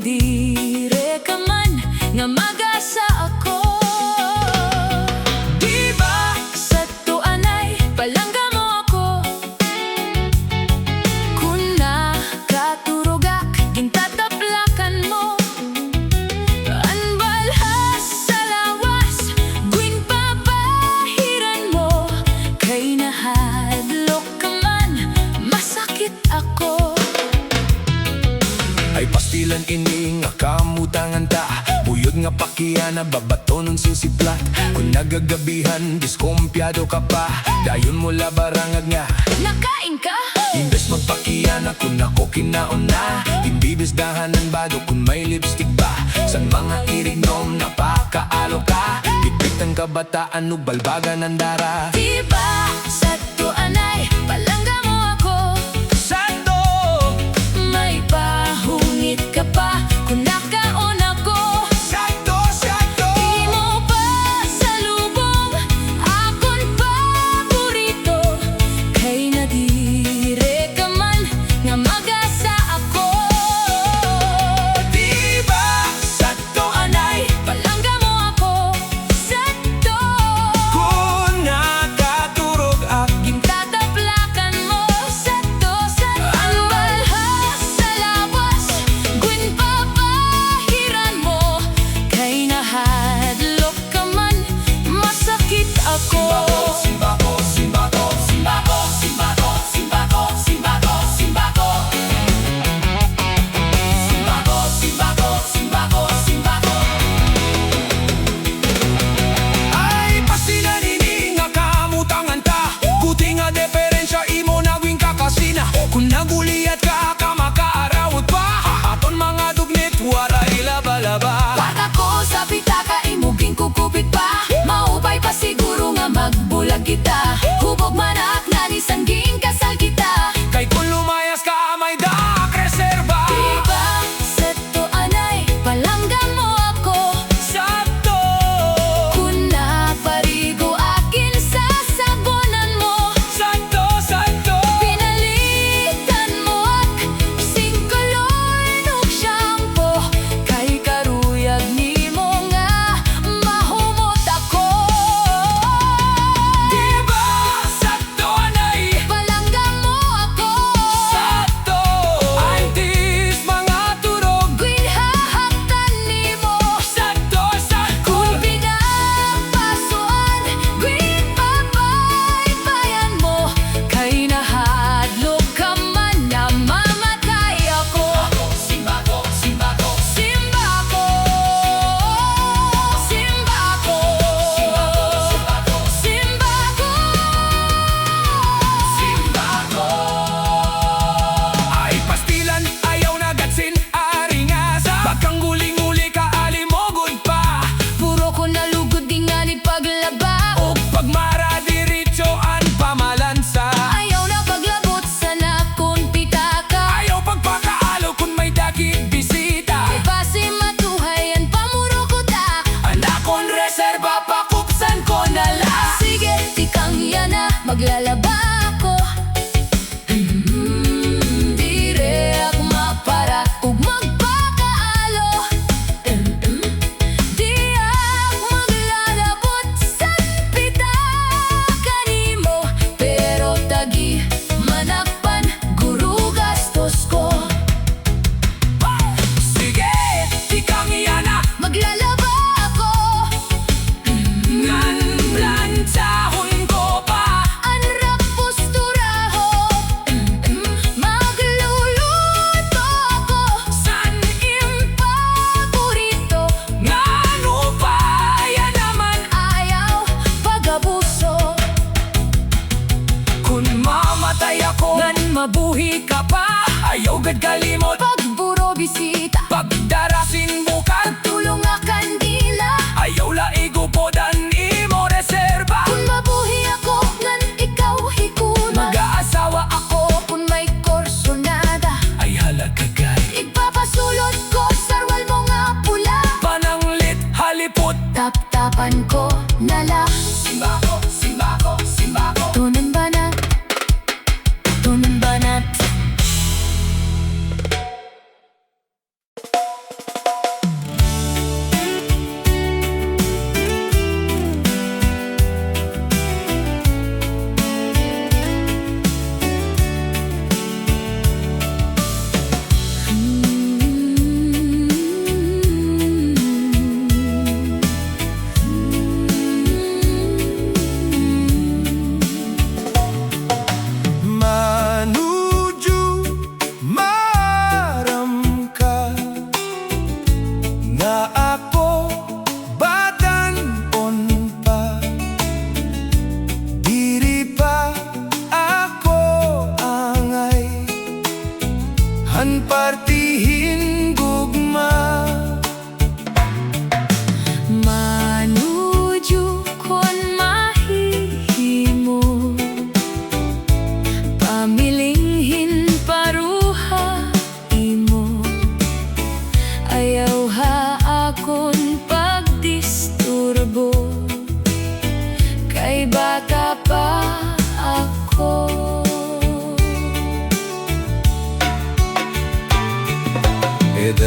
dire ka man nga mag-asa ako. Diba sa tuanay palangga mo ako, kung nakaturugak gintataplakan mo. Anbalhas sa lawas guwing papahiran mo, kay nahadlok ka man masakit ako. Ay pastilan ini nga kamutangan ta, buyod nga pakiyana babatonon sinsiplat. Kung nagagabihan diskumpyado ka pa, dayon mo labarangag nga Nakain ka? imbes magpakiyana kung ako kinaon na. Imbibis dahanan bado kung may lipstick ba, san mga irignom napakaalo ka. Bitbit ang kabataan no balbagan ng dara. Diba sa tuanay palangga mo ako, Santo! may pahungit ka pa kung nakaon ako. Santo! Santo! Di mo pa salubong akon paborito, kay nadire ka man nga mag-asa ako. Diba sa tuanay Palangga mo ako, sakto kung nakaturog ak gintataplakan mo, sakto sa anbalhas sa lawas guwing papahiran mo, kay nahadlok ka man masakit ako. Simba ko, simba ko, simba ko, simba ko, simba ko, simba ko, simba ko. Simba ko, simba ko, simba ko, simba ko. Ay pasilan ini nga kamutangan ta, buti nga diferensya imo naging kakasina. Kung naguliat ka ka makaarawot pa, aton mga dugnit waray laba-laba. Bata ko sa pitaka imuging kukupit pa, maupay pa siguro nga magbulag kita. Hubog manak na ni sangging kasal kita. Kay kung lumayas ka may daak reserba. Diba sa tuanay palangga mo ako, Sakto! kung naparigo akin sa sabonan mo. Sakto! Sakto! Pinalitan mo ak sing kolor ng shampoo, kay karuyag nimo nga mahumot ako. Diba sakto anay? Palangga mo ako, Sakto! Antis mga turog. guwing hahaktan nimo. Sakto! Sakto! Kung pinapasuan guwing papaypayan mo, kay nahadlok ka man na mamatay ako. Simba ko! Simba ko! Simba ko, simba ko, Simba ko! simba ko. Simba ko! Ay pastilan ayaw na gatsin aringasa, pagkang guling-uli ka alimogod pa. Puro ko nalugod di nga ni paglaba. O pagmara diretso ang pamalansa. Ayaw na paglabot sa nakon pitaka. Ayaw pagpakaalo kung may dakit bisita. Base matuhayan pamuro ko ta. Anak kon reserba pakupsan ko na lang. Sige, tikang yana, maglalaba ako. Dire ako mapara ug magpakaalo. Di ako maglalabot sa pitaka nimo, pero tagi manakpan guru gastos ko. Sige, ikang iyana. Maglalaba ako, Ngan plansahon ko pa. anrap posturaho. Magluluto ako San paborito. ngano pa yan naman. Ayaw pag-abuso, Kung mamatay ako, ngan mabuhi ka pa. Ayaw gad kalimot, pagburo bisita, pagdarasin bukal. tulong nga kandila. Ayaw laigo po dan imo reserba. Kung mabuhi ako, ngan ikaw hikuna. Mag-aasawa ako, Kung may korsonada, ay halagagay. ipapasulot ko sarwal mo nga pula. Pananglit halipot. Tap-tapan ko na lang. Simba ko, simba ko, simba ko. Tunan banat, tunan banat.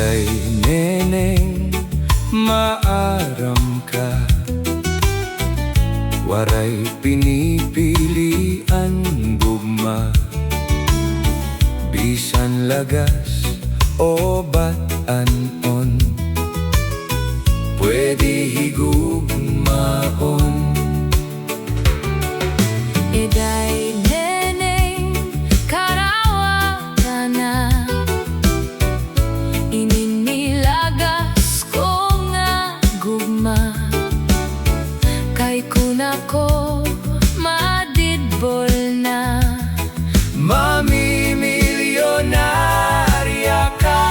Eday neneng maaram ka, waray pinipilian gugma. Bisan lagas o batanon, pwede higugmaon. Eday neneng karawa na, ininilagas ko nga gugma. Kay kunako madidbol na, mamimilyonarya ka.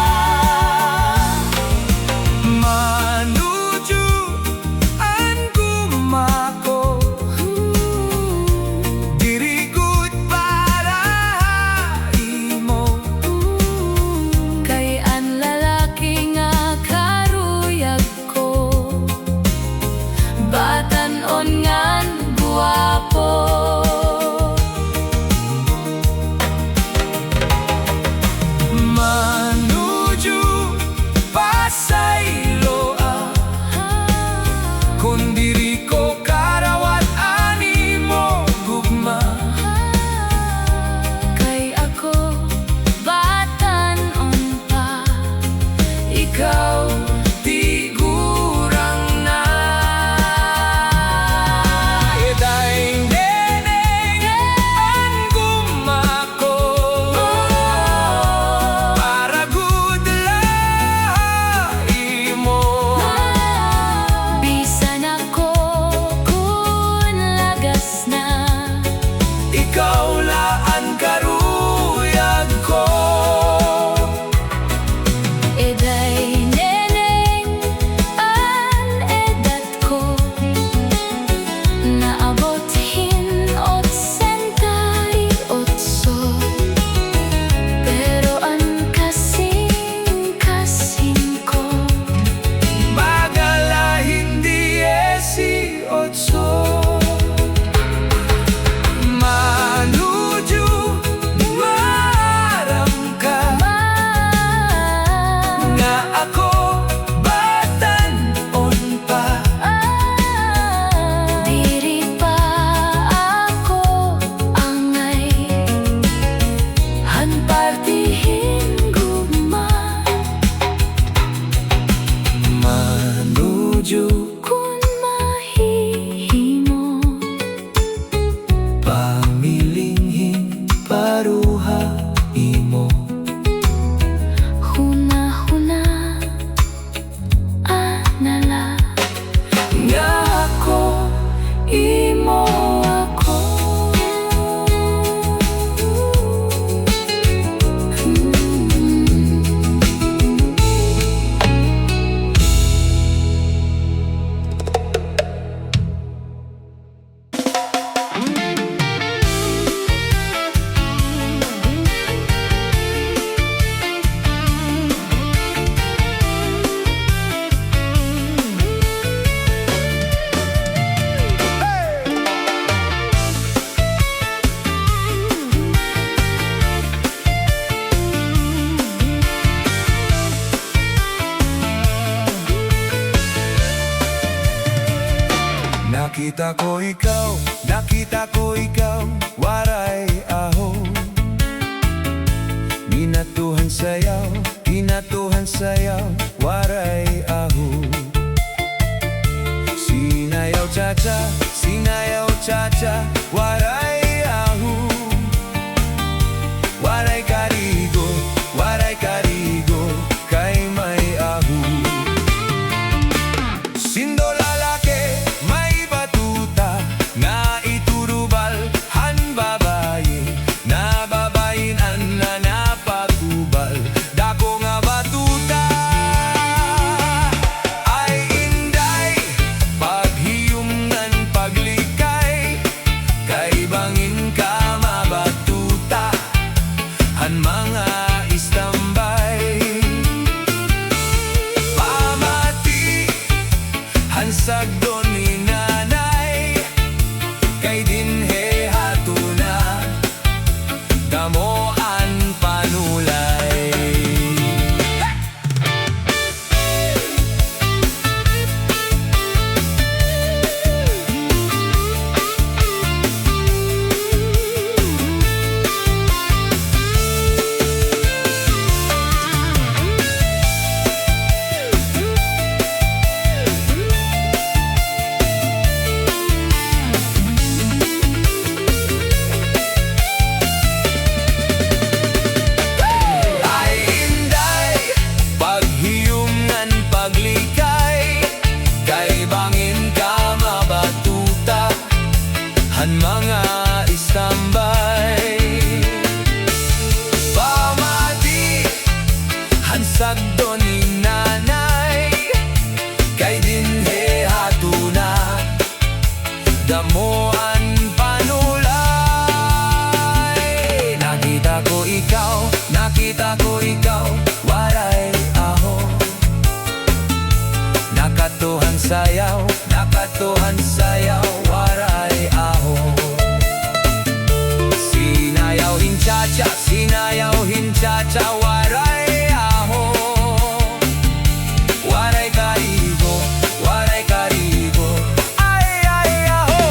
Manuju ang gumako, dirigud para imo. kay ang lalaki nga karuyag ko, batanon ngan guwapo. Manuju pasayloa, kung diri ko karawat animo gugma. Kay ako batanon pa, Ikaw tigurang na. Eday neneng ang gumako, para good imo. bisan ako kun lagas na, Ikaw laan karuyag ko. eday neneng ang edad ko, naabot otso. Pero ang kasing ko, Magala hindi 18. Manuju maaram ka, nga ako batanon pa. diri pa ako angay, hanpartihin gugma. Manuju Kun mahimo, pamilinghin paruha imo. huna-huna anala, Nga ako imo ako. Nakita ko ikaw, waray aho. Inatuhan sayaw, waray aho. Sinayaw cha-cha, waray aho. Waray karigo, kay may aho. Sindo lalaki, may batuta, nga iturubal, han babae, na babayin an napatubal. Dako nga batuta, ay inday, paghiyungan paglikay, kay bangin ka mabatuta, han mga istambay. Pamati, hansagdon ni nanay, kay dinhe hatuna, damoan panulay. ning nanay kay dinhe hatuna damoan panulay. Nakita ko ikaw, waray aho. Nakatuhan sayaw, waray aho. Sinayaw hinchacha, waray aho. Waray karigo, ay aho.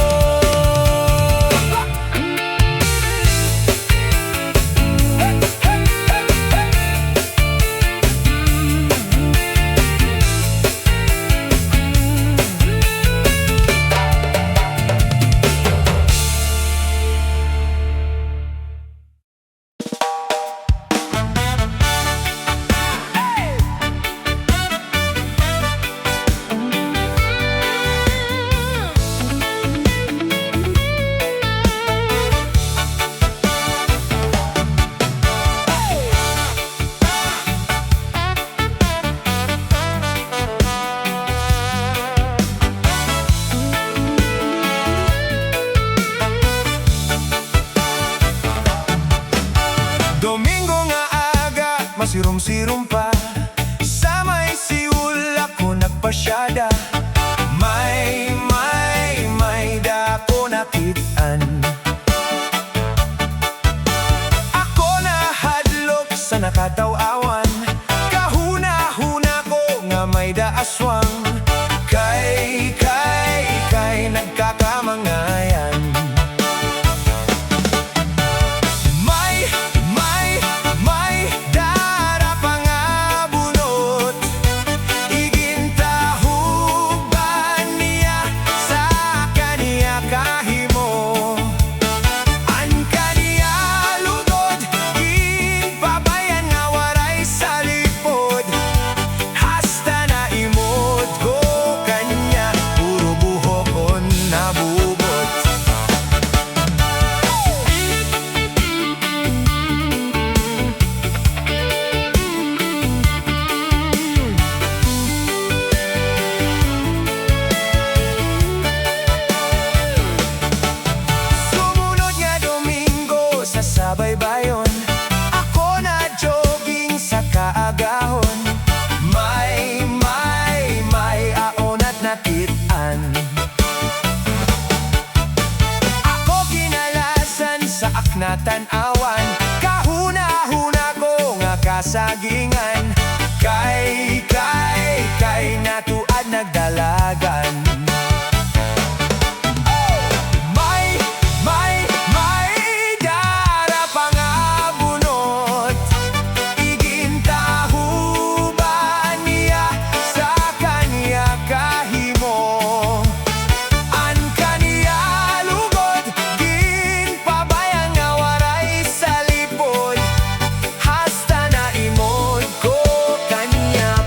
Domingo nga aga, masirum-sirum pa. Sa may siul ako nagpasyada. May dako nakitaan. Ako na hadlok sa nakataw-awan. Kahuna-huna ko nga may daaswang. Kay nagkakamangayan. May dara pa nga bunot. Igintahog ba niya sa kaniya kahimo? An kaniya lugod, ginpabayan nga waray sa lipod. Hasta na imod ko kanya, puro buhok ko nabubot. Sumunod nga Domingo sa sabaybayon, ako na jogging sa kaagahon. May aon at nakitaan. Ako kinalasan sa aknatan awan. Kahuna-huna ko nga kasagingan. Kay natuad nagdalagan. May dara pa nga bunot. Igintahu ba niya sa kaniya kahimo? An kaniya lugod, ginpabayang nga waray sa lipod. Hasta na imod ko kanya,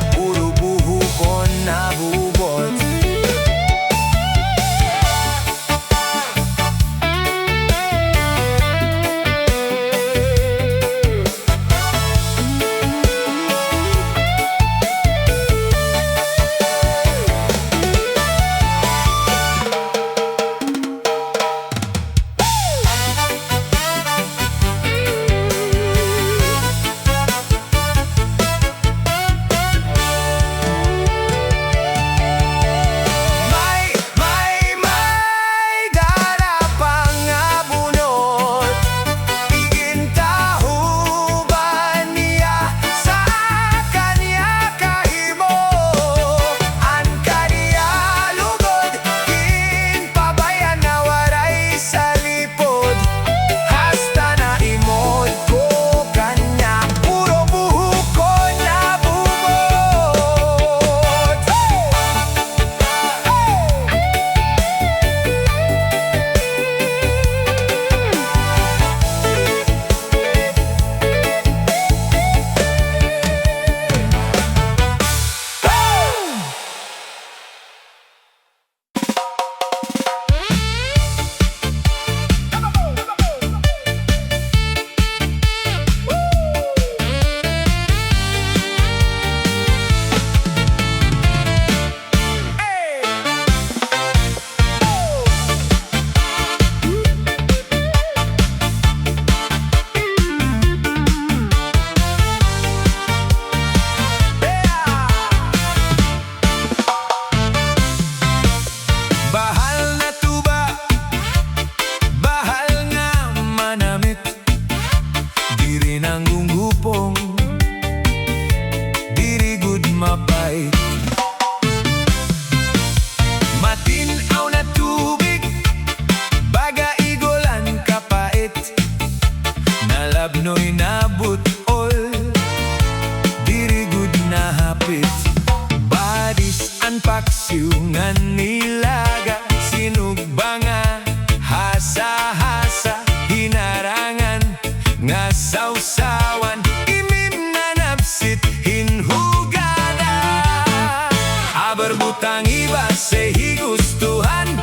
ang iba sa higustuhan